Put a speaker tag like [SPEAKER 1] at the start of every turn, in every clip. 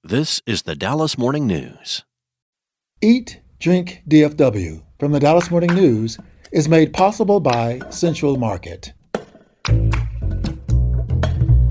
[SPEAKER 1] This is the Dallas Morning News.
[SPEAKER 2] Eat, Drink, DFW from the Dallas Morning News is made possible by Central Market.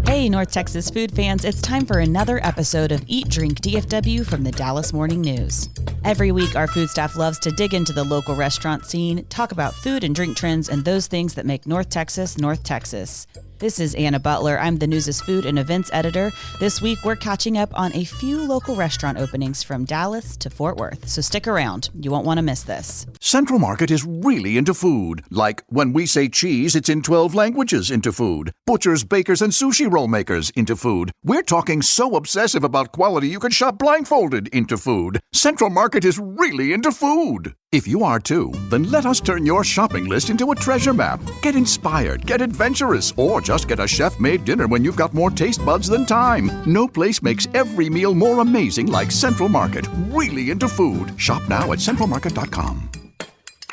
[SPEAKER 3] Hey, North Texas food fans, it's time for another episode of Eat, Drink, DFW from the Dallas Morning News. Every week, our food staff loves to dig into the local restaurant scene, talk about food and drink trends, and those things that make North Texas, North Texas. This is Anna Butler. I'm the News' food and events editor. This week, we're catching up on a few local restaurant openings from Dallas to Fort Worth. So stick around. You won't want to miss this.
[SPEAKER 4] Central Market is really into food. Like when we say cheese, it's in 12 languages into food. Butchers, bakers, and sushi roll makers into food. We're talking so obsessive about quality you can shop blindfolded into food. Central Market is really into food. If you are too, then let us turn your shopping list into a treasure map. Get inspired, get adventurous, or just get a chef-made dinner when you've got more taste buds than time. No place makes every meal more amazing like Central Market. Really into food. Shop now at centralmarket.com.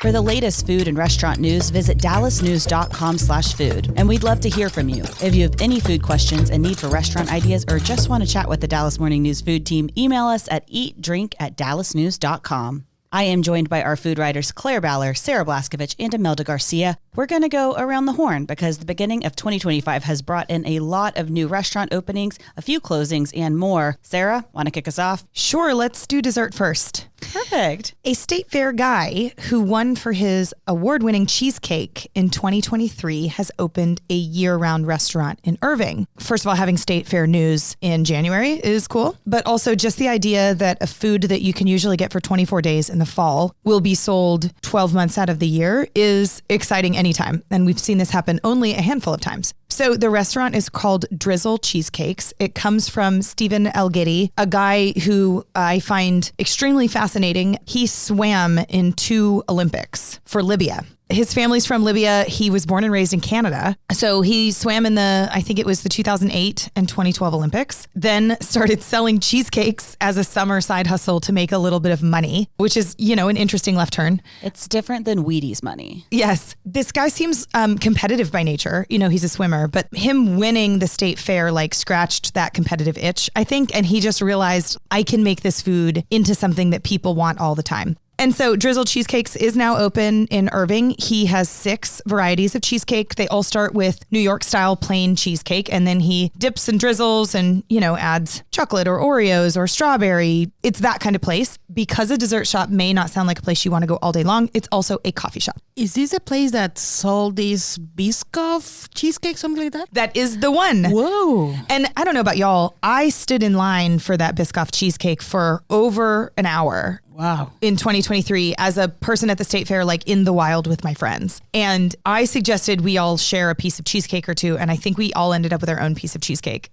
[SPEAKER 3] For the latest food and restaurant news, visit dallasnews.com/food. And we'd love to hear from you. If you have any food questions, a need for restaurant ideas, or just want to chat with the Dallas Morning News food team, email us at eatdrink@dallasnews.com. I am joined by our food writers Claire Baller, Sarah Blaskovich, and Imelda Garcia. We're going to go around the horn because the beginning of 2025 has brought in a lot of new restaurant openings, a few closings, and more. Sarah, want to kick us off?
[SPEAKER 5] Sure, let's do dessert first.
[SPEAKER 3] Perfect.
[SPEAKER 5] A state fair guy who won for his award-winning cheesecake in 2023 has opened a year-round restaurant in Irving. First of all, having state fair news in January is cool, but also just the idea that a food that you can usually get for 24 days in the fall will be sold 12 months out of the year is exciting anytime. And we've seen this happen only a handful of times. So the restaurant is called Drizzle Cheesecakes. It comes from Stephen Elgiddy, a guy who I find extremely fascinating. He swam in 2 Olympics for Libya. His family's from Libya. He was born and raised in Canada. So he swam in I think it was the 2008 and 2012 Olympics, then started selling cheesecakes as a summer side hustle to make a little bit of money, which is, an interesting left turn.
[SPEAKER 3] It's different than Wheaties money.
[SPEAKER 5] Yes. This guy seems competitive by nature. He's a swimmer, but him winning the state fair scratched that competitive itch, I think. And he just realized I can make this food into something that people want all the time. And so Drizzle Cheesecakes is now open in Irving. He has 6 varieties of cheesecake. They all start with New York style plain cheesecake, and then he dips and drizzles and, adds chocolate or Oreos or strawberry. It's that kind of place. Because a dessert shop may not sound like a place you want to go all day long, it's also a coffee shop.
[SPEAKER 6] Is this a place that sold this Biscoff cheesecake, something like that?
[SPEAKER 5] That is the one.
[SPEAKER 6] Whoa.
[SPEAKER 5] And I don't know about y'all, I stood in line for that Biscoff cheesecake for over an hour.
[SPEAKER 6] Wow.
[SPEAKER 5] In 2023 as a person at the state fair, in the wild with my friends. And I suggested we all share a piece of cheesecake or two. And I think we all ended up with our own piece of cheesecake.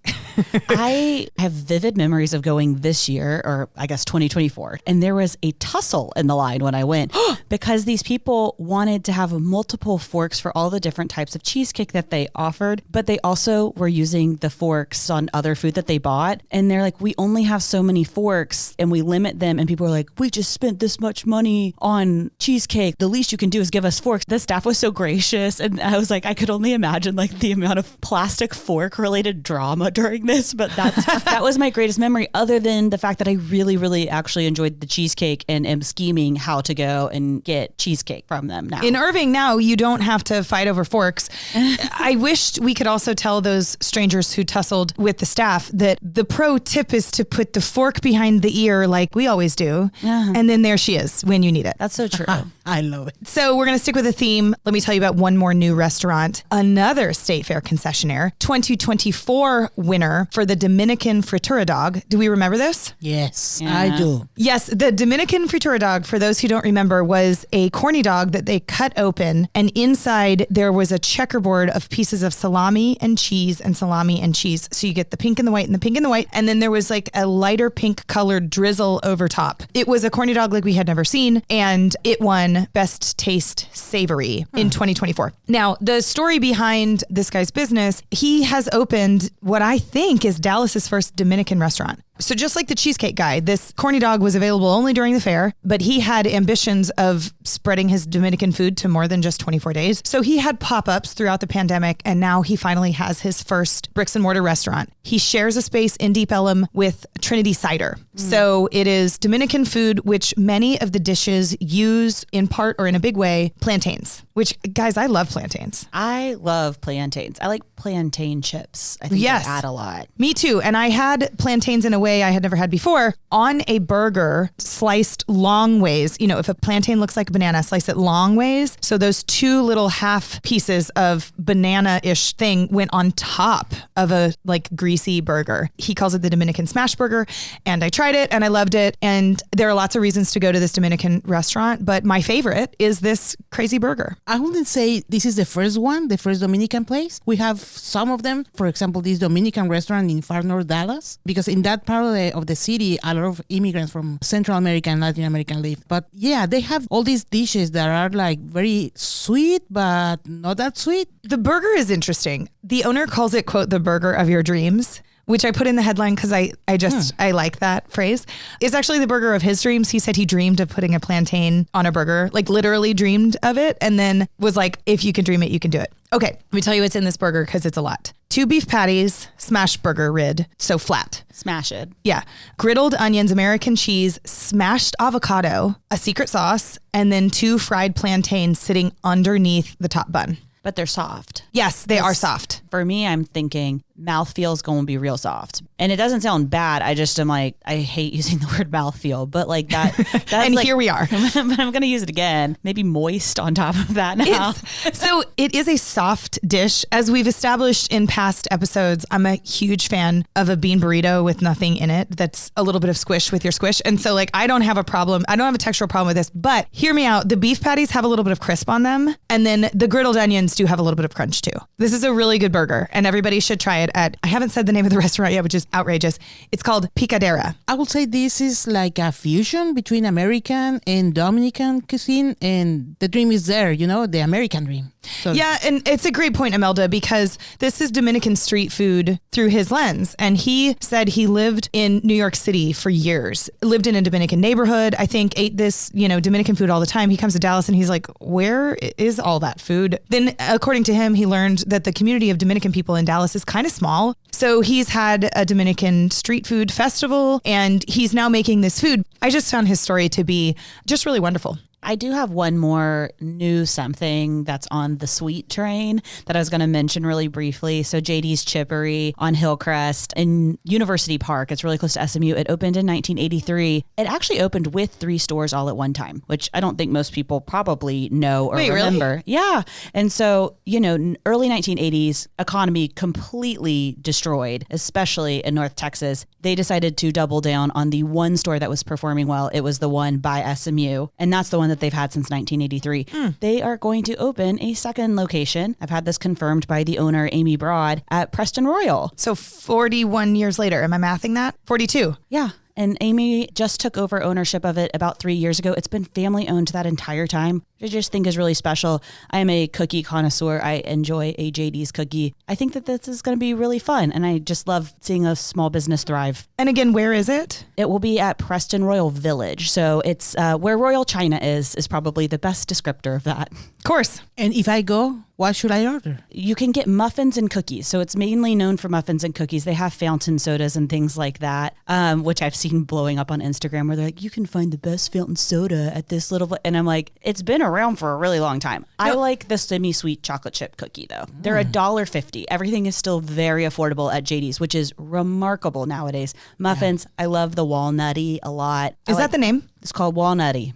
[SPEAKER 3] I have vivid memories of going this year, or I guess 2024. And there was a tussle in the line when I went because these people wanted to have multiple forks for all the different types of cheesecake that they offered. But they also were using the forks on other food that they bought. And they're like, we only have so many forks and we limit them. And people are like, we just spent this much money on cheesecake. The least you can do is give us forks. The staff was so gracious. And I was like, I could only imagine the amount of plastic fork related drama during this. But that was my greatest memory, other than the fact that I really, really actually enjoyed the cheesecake and am scheming how to go and get cheesecake from them now.
[SPEAKER 5] In Irving now, you don't have to fight over forks. I wished we could also tell those strangers who tussled with the staff that the pro tip is to put the fork behind the ear like we always do. And then there she is when you need it.
[SPEAKER 3] That's so true.
[SPEAKER 6] I love it.
[SPEAKER 5] So we're going to stick with the theme. Let me tell you about one more new restaurant, another state fair concessionaire, 2024 winner for the Dominican Fritura Dog. Do we remember this?
[SPEAKER 6] Yes,
[SPEAKER 3] Yeah.
[SPEAKER 6] I do.
[SPEAKER 5] Yes, the Dominican Fritura Dog, for those who don't remember, was a corny dog that they cut open, and inside there was a checkerboard of pieces of salami and cheese and salami and cheese. So you get the pink and the white and the pink and the white, and then there was a lighter pink colored drizzle over top. It was a corny dog like we had never seen, and it won Best Taste Savory in 2024. Now, the story behind this guy's business, he has opened what I think is Dallas's first Dominican restaurant. So just like the cheesecake guy, this corny dog was available only during the fair, but he had ambitions of spreading his Dominican food to more than just 24 days. So he had pop-ups throughout the pandemic, and now he finally has his first bricks and mortar restaurant. He shares a space in Deep Ellum with Trinity Cider. So it is Dominican food, which many of the dishes use in part or in a big way, plantains, which guys, I love plantains.
[SPEAKER 3] I love plantains. I like plantain chips. I think they add a lot.
[SPEAKER 5] Me too. And I had plantains in a way I had never had before on a burger, sliced long ways. You know, if a plantain looks like a banana, slice it long ways. So those two little half pieces of banana-ish thing went on top of a like greasy burger. He calls it the Dominican smash burger. And I tried it and I loved it. And there are lots of reasons to go to this Dominican restaurant, but my favorite is this crazy burger.
[SPEAKER 6] I wouldn't say this is the first one, the first Dominican place. We have some of them. For example, this Dominican restaurant in far north Dallas, because in that part of the city, a lot of immigrants from Central America and Latin America live. But yeah, they have all these dishes that are like very sweet, but not that sweet.
[SPEAKER 5] The burger is interesting. The owner calls it, quote, the burger of your dreams, which I put in the headline because I like that phrase. It's actually the burger of his dreams. He said he dreamed of putting a plantain on a burger, like literally dreamed of it, and then was like, if you can dream it, you can do it. Okay, let me tell you what's in this burger because it's a lot. 2 beef patties, smashed burger rid, so flat.
[SPEAKER 3] Smash it.
[SPEAKER 5] Yeah. Griddled onions, American cheese, smashed avocado, a secret sauce, and then 2 fried plantains sitting underneath the top bun.
[SPEAKER 3] But they're soft.
[SPEAKER 5] Yes, they are soft.
[SPEAKER 3] For me, I'm thinking mouthfeel's going to be real soft. And it doesn't sound bad. I just am like, I hate using the word mouthfeel, but like that. That's
[SPEAKER 5] and
[SPEAKER 3] like,
[SPEAKER 5] here we are.
[SPEAKER 3] But I'm going to use it again. Maybe moist on top of that now.
[SPEAKER 5] So it is a soft dish. As we've established in past episodes, I'm a huge fan of a bean burrito with nothing in it. That's a little bit of squish with your squish. And so like, I don't have a problem. I don't have a textural problem with this, but hear me out. The beef patties have a little bit of crisp on them. And then the griddled onions do have a little bit of crunch too. This is a really good burger and everybody should try it at, I haven't said the name of the restaurant yet, which is outrageous. It's called Picadera.
[SPEAKER 6] I would say this is like a fusion between American and Dominican cuisine, and the dream is there, you know, the American dream. So
[SPEAKER 5] yeah, and it's a great point, Imelda, because this is Dominican street food through his lens. And he said he lived in New York City for years, lived in a Dominican neighborhood, I think ate this, you know, Dominican food all the time. He comes to Dallas and he's like, where is all that food? Then according to him, he learned that the community of Dominican people in Dallas is kind of small. So he's had a Dominican street food festival and he's now making this food. I just found his story to be just really wonderful.
[SPEAKER 3] I do have one more new something that's on the sweet train that I was going to mention really briefly. So JD's Chippery on Hillcrest in University Park. It's really close to SMU. It opened in 1983. It actually opened with 3 stores all at one time, which I don't think most people probably know or remember.
[SPEAKER 5] Really?
[SPEAKER 3] Yeah. And so, you know, early 1980s economy completely destroyed, especially in North Texas. They decided to double down on the one store that was performing well. It was the one by SMU. And that's the one that they've had since 1983. They are going to open a second location. I've had this confirmed by the owner, Amy Broad, at Preston Royal.
[SPEAKER 5] So 41 years later, am I mathing that? 42.
[SPEAKER 3] Yeah. And Amy just took over ownership of it about 3 years ago. It's been family owned that entire time, which I just think is really special. I am a cookie connoisseur. I enjoy a JD's cookie. I think that this is going to be really fun. And I just love seeing a small business thrive.
[SPEAKER 5] And again, where is it?
[SPEAKER 3] It will be at Preston Royal Village. So it's where Royal China is probably the best descriptor of that.
[SPEAKER 5] Of course.
[SPEAKER 6] And if I go, what should I order?
[SPEAKER 3] You can get muffins and cookies. So it's mainly known for muffins and cookies. They have fountain sodas and things like that, which I've seen blowing up on Instagram where they're like, you can find the best fountain soda at this little... And I'm like, it's been around for a really long time. I like the semi-sweet chocolate chip cookie, though. They're $1.50. Everything is still very affordable at JD's, which is remarkable nowadays. Muffins, I love the walnutty a lot.
[SPEAKER 5] Is that the name?
[SPEAKER 3] It's called walnutty.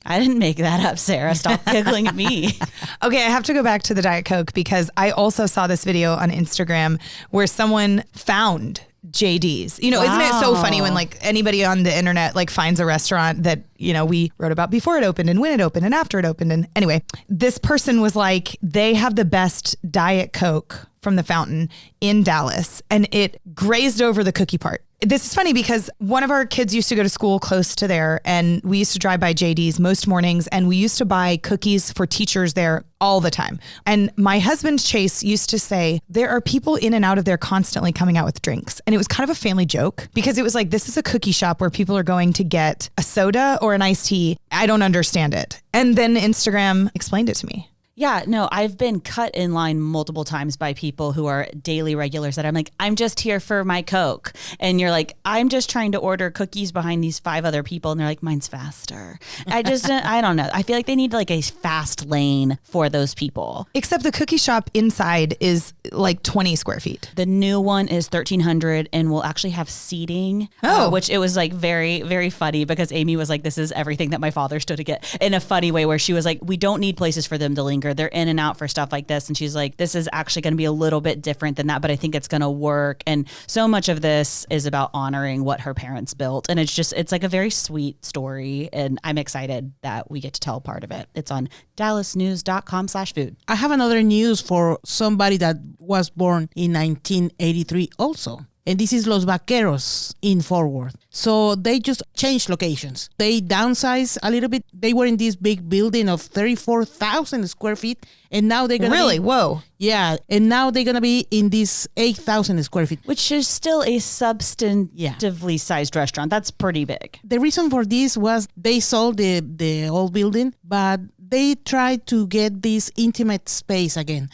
[SPEAKER 3] I didn't make that up, Sarah. Stop giggling at me.
[SPEAKER 5] Okay, I have to go back to the Diet Coke because I also saw this video on Instagram where someone found JD's. You know, Isn't it so funny when like anybody on the internet like finds a restaurant that, you know, we wrote about before it opened and when it opened and after it opened. And anyway, this person was like, they have the best Diet Coke from the fountain in Dallas and it grazed over the cookie part. This is funny because one of our kids used to go to school close to there, and we used to drive by JD's most mornings, and we used to buy cookies for teachers there all the time. And my husband, Chase, used to say, there are people in and out of there constantly coming out with drinks. And it was kind of a family joke because it was like, this is a cookie shop where people are going to get a soda or an iced tea. I don't understand it. And then Instagram explained it to me.
[SPEAKER 3] Yeah, no, I've been cut in line multiple times by people who are daily regulars that I'm like, I'm just here for my Coke. And you're like, I'm just trying to order cookies behind these 5 other people. And they're like, mine's faster. I don't know. I feel like they need like a fast lane for those people.
[SPEAKER 5] Except the cookie shop inside is like 20 square feet.
[SPEAKER 3] The new one is 1,300 and will actually have seating, which it was like very, very funny because Amy was like, this is everything that my father stood to get in a funny way where she was like, we don't need places for them to linger. They're in and out for stuff like this. And she's like, this is actually going to be a little bit different than that, but I think it's going to work. And so much of this is about honoring what her parents built. And it's like a very sweet story. And I'm excited that we get to tell part of it. It's on dallasnews.com/food.
[SPEAKER 6] I have another news for somebody that was born in 1983 also. And this is Los Vaqueros in Fort Worth. So they just changed locations. They downsized a little bit. They were in this big building of 34,000 square feet. And now they're going to
[SPEAKER 5] Really? Whoa.
[SPEAKER 6] Yeah. And now they're going to be in this 8,000 square feet.
[SPEAKER 3] Which is still a substantively sized restaurant. That's pretty big.
[SPEAKER 6] The reason for this was they sold the old building, but they tried to get this intimate space again.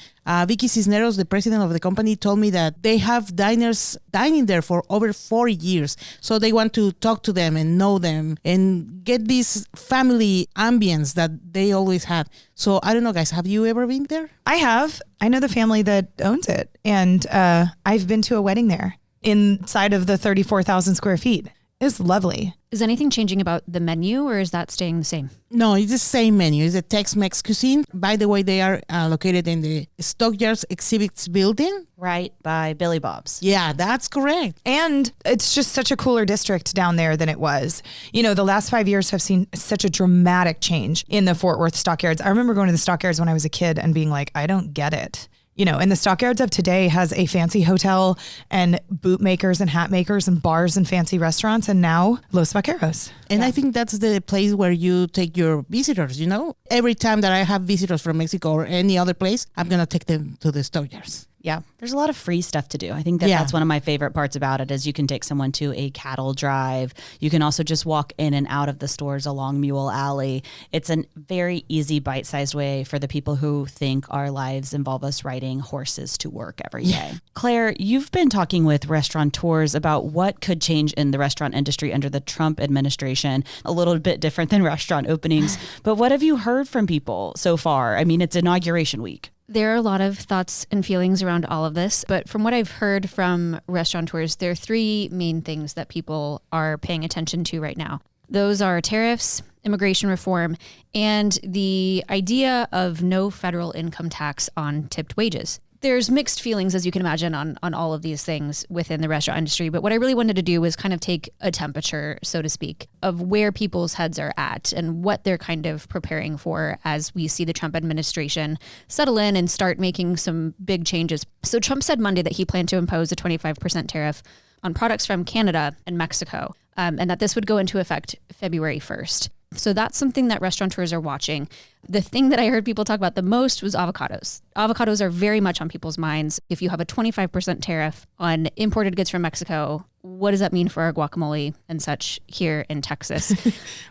[SPEAKER 6] Vicky Cisneros, the president of the company, told me that they have diners dining there for over 4 years. So they want to talk to them and know them and get this family ambience that they always had. So I don't know, guys, have you ever been there?
[SPEAKER 5] I have. I know the family that owns it. And I've been to a wedding there inside of the 34,000 square feet. It's lovely.
[SPEAKER 7] Is anything changing about the menu or is that staying the same?
[SPEAKER 6] No, it's the same menu. It's a Tex-Mex cuisine. By the way, they are located in the Stockyards Exhibits building.
[SPEAKER 3] Right by Billy Bob's.
[SPEAKER 6] Yeah, that's correct.
[SPEAKER 5] And it's just such a cooler district down there than it was. You know, the last 5 years have seen such a dramatic change in the Fort Worth Stockyards. I remember going to the Stockyards when I was a kid and being like, I don't get it. You know, and the Stockyards of today has a fancy hotel and boot makers and hat makers and bars and fancy restaurants, and now Los Vaqueros.
[SPEAKER 6] And I think that's the place where you take your visitors, you know? Every time that I have visitors from Mexico or any other place, I'm going to take them to the Stockyards.
[SPEAKER 3] Yeah, there's a lot of free stuff to do. I think that's one of my favorite parts about it is you can take someone to a cattle drive. You can also just walk in and out of the stores along Mule Alley. It's a very easy bite-sized way for the people who think our lives involve us riding horses to work every day. Claire, you've been talking with restaurateurs about what could change in the restaurant industry under the Trump administration, a little bit different than restaurant openings. But what have you heard from people so far? I mean, it's inauguration week.
[SPEAKER 7] There are a lot of thoughts and feelings around all of this, but from what I've heard from restaurateurs, there are 3 main things that people are paying attention to right now. Those are tariffs, immigration reform, and the idea of no federal income tax on tipped wages. There's mixed feelings, as you can imagine, on all of these things within the restaurant industry. But what I really wanted to do was kind of take a temperature, so to speak, of where people's heads are at and what they're kind of preparing for as we see the Trump administration settle in and start making some big changes. So Trump said Monday that he planned to impose a 25% tariff on products from Canada and Mexico, and that this would go into effect February 1st. So that's something that restaurateurs are watching. The thing that I heard people talk about the most was avocados. Avocados are very much on people's minds. If you have a 25% tariff on imported goods from Mexico, what does that mean for our guacamole and such here in Texas?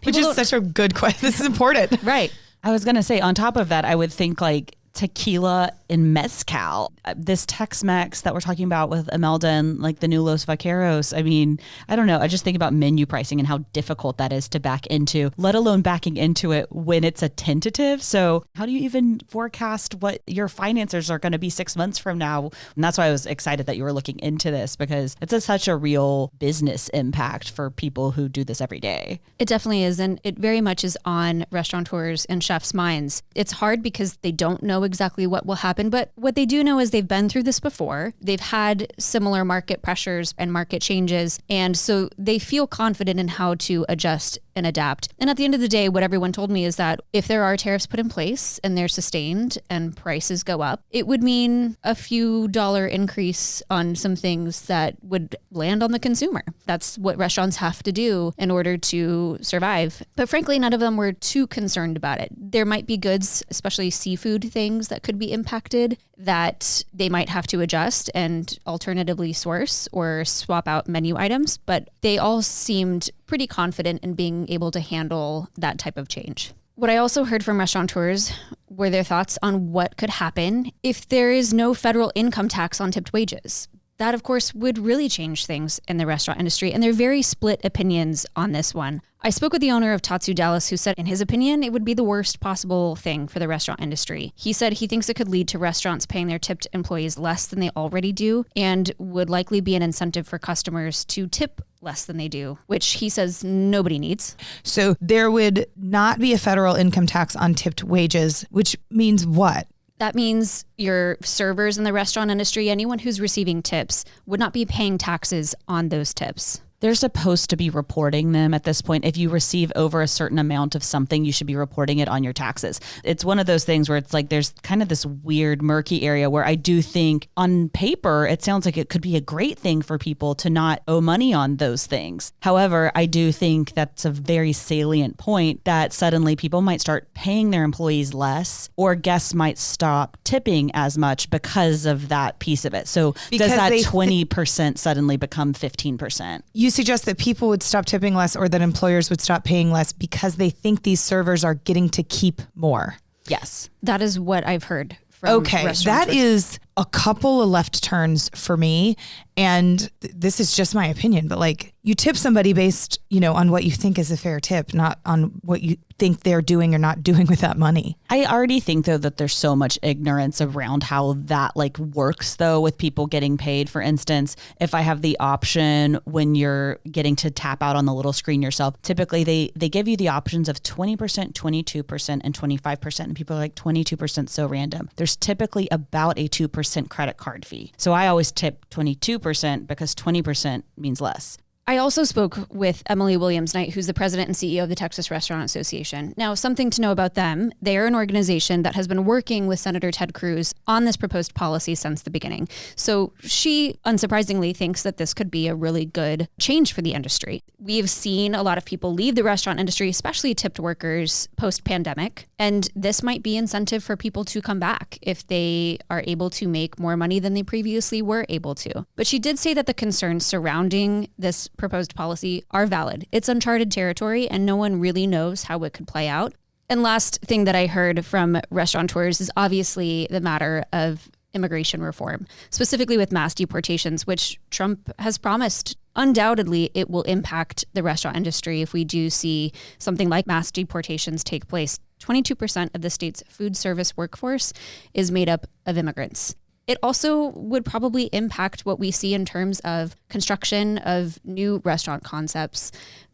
[SPEAKER 5] Which is such a good question. This is important.
[SPEAKER 7] Right.
[SPEAKER 3] I was going to say, on top of that, I would think like tequila and mezcal. This Tex-Mex that we're talking about with Imelda and like the new Los Vaqueros. I mean, I don't know. I just think about menu pricing and how difficult that is to back into, let alone backing into it when it's a tentative. So how do you even forecast what your financiers are going to be 6 months from now? And that's why I was excited that you were looking into this because it's such a real business impact for people who do this every day.
[SPEAKER 7] It definitely is. And it very much is on restaurateurs and chefs' minds. It's hard because they don't know exactly what will happen, but what they do know is they've been through this before. They've had similar market pressures and market changes, and so they feel confident in how to adjust and adapt. And at the end of the day, what everyone told me is that if there are tariffs put in place and they're sustained and prices go up, it would mean a few dollar increase on some things that would land on the consumer. That's what restaurants have to do in order to survive. But frankly, none of them were too concerned about it. There might be goods, especially seafood things, that could be impacted that they might have to adjust and alternatively source or swap out menu items, but they all seemed pretty confident in being able to handle that type of change. What I also heard from restaurateurs were their thoughts on what could happen if there is no federal income tax on tipped wages. That, of course, would really change things in the restaurant industry, and they're very split opinions on this one. I spoke with the owner of Tatsu Dallas, who said, in his opinion, it would be the worst possible thing for the restaurant industry. He said he thinks it could lead to restaurants paying their tipped employees less than they already do, and would likely be an incentive for customers to tip less than they do, which he says nobody needs.
[SPEAKER 5] So there would not be a federal income tax on tipped wages, which means what?
[SPEAKER 7] That means your servers in the restaurant industry, anyone who's receiving tips, would not be paying taxes on those tips.
[SPEAKER 3] They're supposed to be reporting them at this point. If you receive over a certain amount of something, you should be reporting it on your taxes. It's one of those things where it's like there's kind of this weird murky area where I do think on paper, it sounds like it could be a great thing for people to not owe money on those things. However, I do think that's a very salient point that suddenly people might start paying their employees less, or guests might stop tipping as much because of that piece of it. So
[SPEAKER 5] Because
[SPEAKER 3] does that
[SPEAKER 5] they
[SPEAKER 3] 20% suddenly become 15%?
[SPEAKER 5] You suggest that people would stop tipping less, or that employers would stop paying less because they think these servers are getting to keep more.
[SPEAKER 3] Yes.
[SPEAKER 7] That is what I've heard from
[SPEAKER 5] Okay,
[SPEAKER 7] restaurateurs.
[SPEAKER 5] that is a couple of left turns for me. And this is just my opinion, but like you tip somebody based, on what you think is a fair tip, not on what you think they're doing or not doing with that money.
[SPEAKER 3] I already think though that there's so much ignorance around how that works though with people getting paid. For instance, if I have the option when you're getting to tap out on the little screen yourself, typically they give you the options of 20%, 22%, and 25%. And people are like 22% so random. There's typically about a 2% credit card fee. So I always tip 22% because 20% means less.
[SPEAKER 7] I also spoke with Emily Williams-Knight, who's the president and CEO of the Texas Restaurant Association. Now, something to know about them, they are an organization that has been working with Senator Ted Cruz on this proposed policy since the beginning. So she, unsurprisingly, thinks that this could be a really good change for the industry. We've seen a lot of people leave the restaurant industry, especially tipped workers, post-pandemic, and this might be incentive for people to come back if they are able to make more money than they previously were able to. But she did say that the concerns surrounding this proposed policy are valid. It's uncharted territory and no one really knows how it could play out. And last thing that I heard from restaurateurs is obviously the matter of immigration reform, specifically with mass deportations, which Trump has promised. Undoubtedly, it will impact the restaurant industry if we do see something like mass deportations take place. 22% of the state's food service workforce is made up of immigrants. It also would probably impact what we see in terms of construction of new restaurant concepts.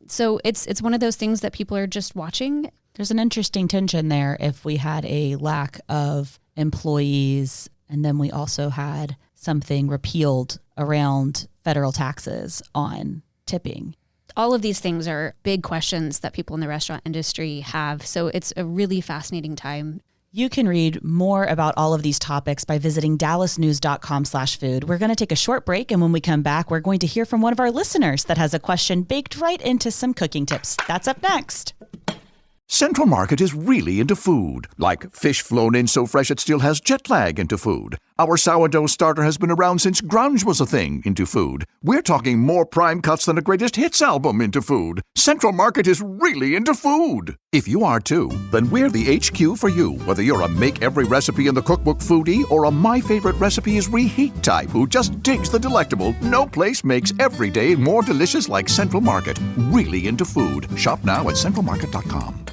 [SPEAKER 7] So it's one of those things that people are just watching.
[SPEAKER 3] There's an interesting tension there if we had a lack of employees and then we also had something repealed around federal taxes on tipping.
[SPEAKER 7] All of these things are big questions that people in the restaurant industry have. So it's a really fascinating time.
[SPEAKER 3] You can read more about all of these topics by visiting dallasnews.com/food. We're going to take a short break, and when we come back, we're going to hear from one of our listeners that has a question baked right into some cooking tips. That's up next.
[SPEAKER 4] Central Market is really into food, like fish flown in so fresh it still has jet lag into food. Our sourdough starter has been around since grunge was a thing into food. We're talking more prime cuts than a greatest hits album into food. Central Market is really into food. If you are too, then we're the HQ for you. Whether you're a make every recipe in the cookbook foodie or a my favorite recipe is reheat type who just digs the delectable, no place makes every day more delicious like Central Market. Really into food. Shop now at centralmarket.com.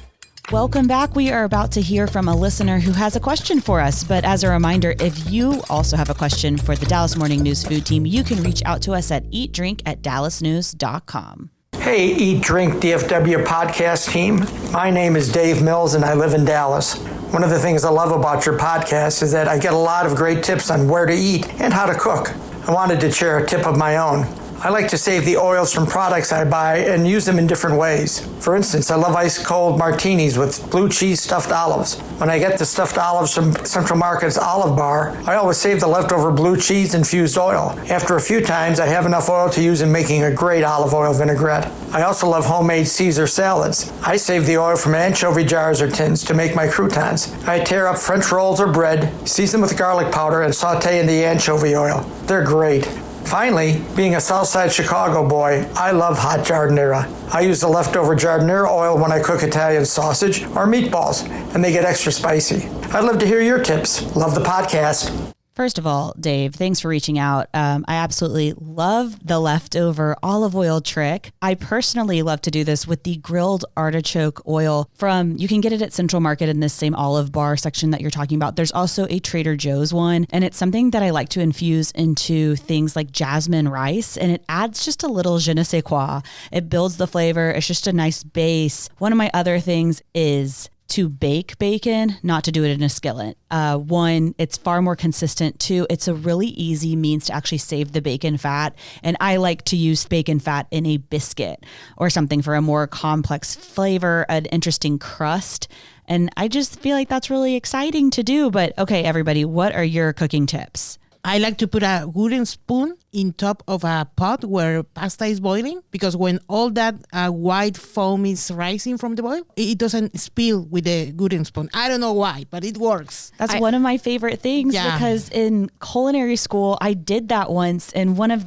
[SPEAKER 3] Welcome back. We are about to hear from a listener who has a question for us. But as a reminder, if you also have a question for the Dallas Morning News food team, you can reach out to us at eatdrink@dallasnews.com.
[SPEAKER 8] Hey, Eat Drink DFW podcast team. My name is Dave Mills and I live in Dallas. One of the things I love about your podcast is that I get a lot of great tips on where to eat and how to cook. I wanted to share a tip of my own. I like to save the oils from products I buy and use them in different ways. For instance, I love ice-cold martinis with blue cheese stuffed olives. When I get the stuffed olives from Central Market's Olive Bar, I always save the leftover blue cheese-infused oil. After a few times, I have enough oil to use in making a great olive oil vinaigrette. I also love homemade Caesar salads. I save the oil from anchovy jars or tins to make my croutons. I tear up French rolls or bread, season with garlic powder, and saute in the anchovy oil. They're great. Finally, being a Southside Chicago boy, I love hot giardiniera. I use the leftover giardiniera oil when I cook Italian sausage or meatballs, and they get extra spicy. I'd love to hear your tips. Love the podcast.
[SPEAKER 3] First of all, Dave, thanks for reaching out. I absolutely love the leftover olive oil trick. I personally love to do this with the grilled artichoke oil you can get it at Central Market in this same olive bar section that you're talking about. There's also a Trader Joe's one, and it's something that I like to infuse into things like jasmine rice, and it adds just a little je ne sais quoi. It builds the flavor. It's just a nice base. One of my other things is to bake bacon, not to do it in a skillet. One, it's far more consistent. Two, it's a really easy means to actually save the bacon fat. And I like to use bacon fat in a biscuit or something for a more complex flavor, an interesting crust. And I just feel like that's really exciting to do. But okay, everybody, what are your cooking tips?
[SPEAKER 6] I like to put a wooden spoon in top of a pot where pasta is boiling, because when all that white foam is rising from the boil, it doesn't spill with the wooden spoon. I don't know why, but it works.
[SPEAKER 3] That's one of my favorite things, because in culinary school, I did that once. And one of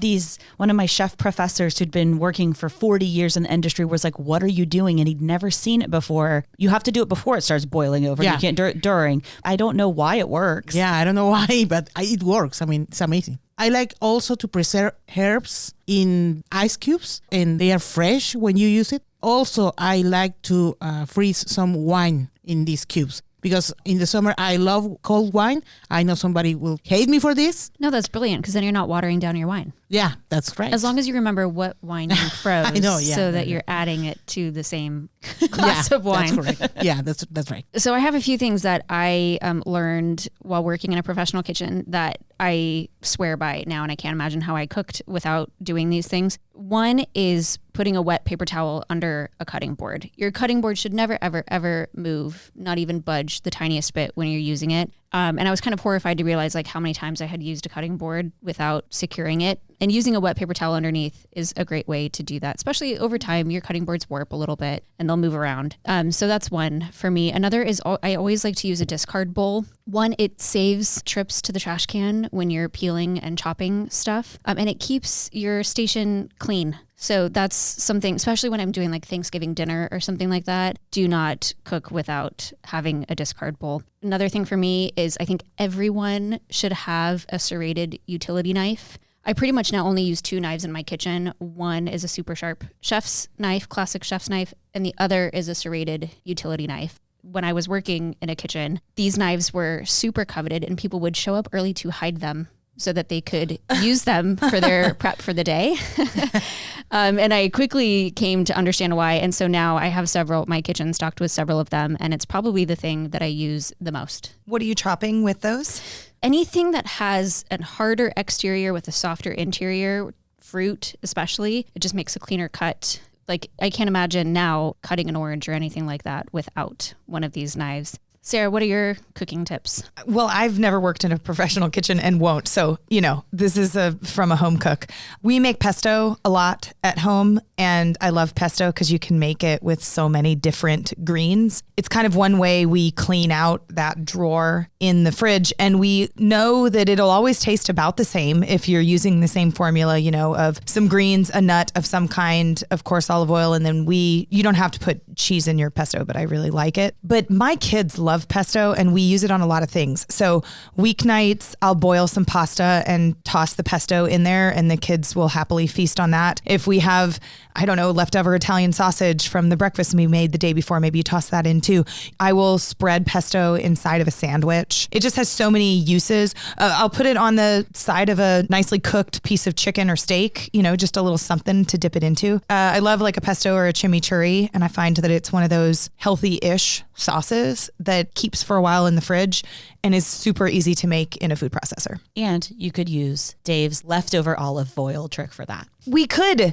[SPEAKER 3] my chef professors who'd been working for 40 years in the industry was like, what are you doing? And he'd never seen it before. You have to do it before it starts boiling over. You can't do it during. I don't know why it works.
[SPEAKER 6] Yeah, I don't know why, but it works. I mean, it's amazing. I like also to preserve herbs in ice cubes, and they are fresh when you use it. Also, I like to freeze some wine in these cubes, because in the summer, I love cold wine. I know somebody will hate me for this.
[SPEAKER 7] No, that's brilliant, because then you're not watering down your wine.
[SPEAKER 6] Yeah, that's right.
[SPEAKER 7] As long as you remember what wine you froze,
[SPEAKER 6] I know,
[SPEAKER 7] so that you're adding it to the same glass of wine.
[SPEAKER 6] That's correct. Yeah, that's right.
[SPEAKER 7] So I have a few things that I learned while working in a professional kitchen that I swear by now, and I can't imagine how I cooked without doing these things. One is putting a wet paper towel under a cutting board. Your cutting board should never, ever, ever move, not even budge the tiniest bit when you're using it. And I was kind of horrified to realize like how many times I had used a cutting board without securing it. And using a wet paper towel underneath is a great way to do that, especially over time. Your cutting boards warp a little bit and they'll move around. So that's one for me. Another is I always like to use a discard bowl. One, it saves trips to the trash can when you're peeling and chopping stuff. And it keeps your station clean. So that's something, especially when I'm doing like Thanksgiving dinner or something like that, do not cook without having a discard bowl. Another thing for me is I think everyone should have a serrated utility knife. I pretty much now only use two knives in my kitchen. One is a super sharp chef's knife, classic chef's knife, and the other is a serrated utility knife. When I was working in a kitchen, these knives were super coveted and people would show up early to hide them so that they could use them for their prep for the day. And I quickly came to understand why. And so now I have my kitchen stocked with several of them, and it's probably the thing that I use the most.
[SPEAKER 5] What are you chopping with those?
[SPEAKER 7] Anything that has a harder exterior with a softer interior, fruit especially, it just makes a cleaner cut. Like I can't imagine now cutting an orange or anything like that without one of these knives. Sarah, what are your cooking tips?
[SPEAKER 5] Well, I've never worked in a professional kitchen and won't. So, this is from a home cook. We make pesto a lot at home, and I love pesto because you can make it with so many different greens. It's kind of one way we clean out that drawer in the fridge, and we know that it'll always taste about the same if you're using the same formula, of some greens, a nut of some kind, of course, olive oil, and then you don't have to put cheese in your pesto, but I really like it. But my kids love pesto, and we use it on a lot of things. So weeknights, I'll boil some pasta and toss the pesto in there, and the kids will happily feast on that. If we have, leftover Italian sausage from the breakfast we made the day before, maybe you toss that in too. I will spread pesto inside of a sandwich. It just has so many uses. I'll put it on the side of a nicely cooked piece of chicken or steak, just a little something to dip it into. I love like a pesto or a chimichurri, and I find that it's one of those healthy-ish sauces that that keeps for a while in the fridge and is super easy to make in a food processor.
[SPEAKER 3] And you could use Dave's leftover olive oil trick for that.
[SPEAKER 5] We could.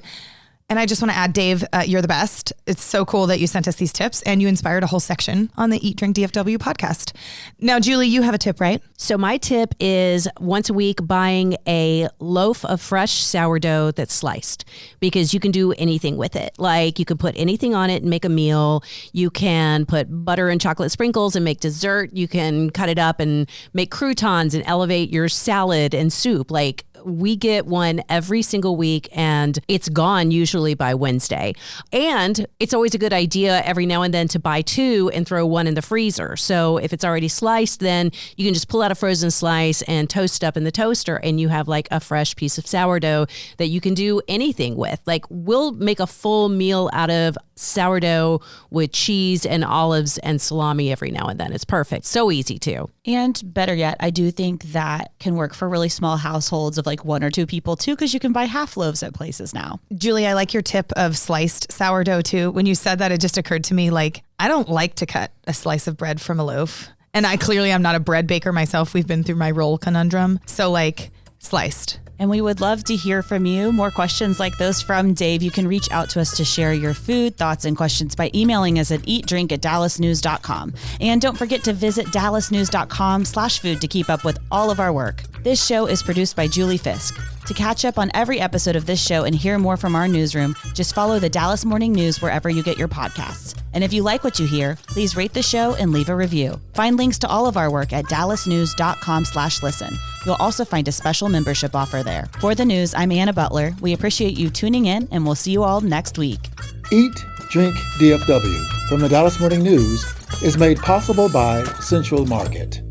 [SPEAKER 5] And I just want to add, Dave, you're the best. It's so cool that you sent us these tips and you inspired a whole section on the Eat, Drink, DFW podcast. Now, Julie, you have a tip, right?
[SPEAKER 9] So my tip is once a week buying a loaf of fresh sourdough that's sliced, because you can do anything with it. Like you can put anything on it and make a meal. You can put butter and chocolate sprinkles and make dessert. You can cut it up and make croutons and elevate your salad and soup. Like, we get one every single week and it's gone usually by Wednesday. And it's always a good idea every now and then to buy two and throw one in the freezer. So if it's already sliced, then you can just pull out a frozen slice and toast it up in the toaster and you have like a fresh piece of sourdough that you can do anything with. Like we'll make a full meal out of sourdough with cheese and olives and salami every now and then. It's perfect. So easy too.
[SPEAKER 3] And better yet, I do think that can work for really small households of like one or two people too, because you can buy half loaves at places now.
[SPEAKER 5] Julie, I like your tip of sliced sourdough too. When you said that, it just occurred to me, like, I don't like to cut a slice of bread from a loaf. And I clearly am not a bread baker myself. We've been through my roll conundrum. So like sliced.
[SPEAKER 3] And we would love to hear from you. More questions like those from Dave. You can reach out to us to share your food, thoughts, and questions by emailing us at eatdrink@dallasnews.com. And don't forget to visit dallasnews.com/food to keep up with all of our work. This show is produced by Julie Fisk. To catch up on every episode of this show and hear more from our newsroom, just follow the Dallas Morning News wherever you get your podcasts. And if you like what you hear, please rate the show and leave a review. Find links to all of our work at dallasnews.com/listen. You'll also find a special membership offer there. For the news, I'm Anna Butler. We appreciate you tuning in, and we'll see you all next week.
[SPEAKER 2] Eat, Drink, DFW from the Dallas Morning News is made possible by Central Market.